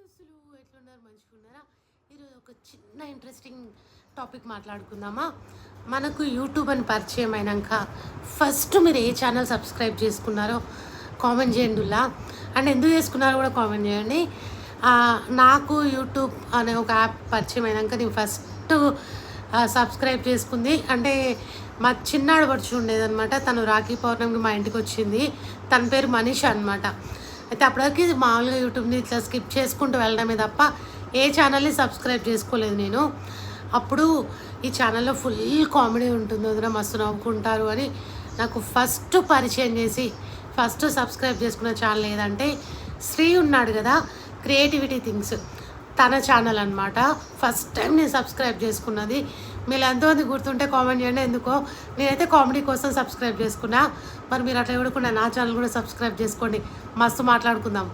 దోస్తులు ఎట్లున్నారు, మంచిగా ఉన్నారా? ఈరోజు ఒక చిన్న ఇంట్రెస్టింగ్ టాపిక్ మాట్లాడుకుందామా. మనకు యూట్యూబ్ అని పరిచయం అయినాక ఫస్ట్ మీరు ఏ ఛానల్ సబ్స్క్రైబ్ చేసుకున్నారో కామెంట్ చేయండిలా, అండ్ ఎందుకు చేసుకున్నారో కూడా కామెంట్ చేయండి. నాకు యూట్యూబ్ అనే ఒక యాప్ పరిచయం అయినాక నేను ఫస్ట్ సబ్స్క్రైబ్ చేసుకుంది అంటే మా చిన్నాడు పడుచు ఉండేదన్నమాట. తను రాఖీ పౌర్ణమికి మా ఇంటికి వచ్చింది. తన పేరు మనీష అనమాట. అయితే అప్పటికి మామూలుగా యూట్యూబ్ని ఇట్లా స్కిప్ చేసుకుంటూ వెళ్ళడమే తప్ప ఏ ఛానల్ని సబ్స్క్రైబ్ చేసుకోలేదు నేను. అప్పుడు ఈ ఛానల్లో ఫుల్ కామెడీ ఉంటుంది, వదిన మస్తు నవ్వుకుంటారు అని నాకు ఫస్ట్ పరిచయం చేసి ఫస్ట్ సబ్స్క్రైబ్ చేసుకున్న ఛానల్ ఏదంటే శ్రీ ఉన్నాడు కదా, క్రియేటివిటీ థింగ్స్, తన ఛానల్ అనమాట. ఫస్ట్ టైం నేను సబ్స్క్రైబ్ చేసుకున్నది. మీరు ఎంతోమంది గుర్తుంటే కామెంట్ చేయండి. ఎందుకో నేనైతే కామెడీ కోసం సబ్స్క్రైబ్ చేసుకున్నా. మరి మీరు అట్లా కూడా నా ఛానల్ కూడా సబ్స్క్రైబ్ చేసుకోండి. మస్తు మాట్లాడుకుందాం.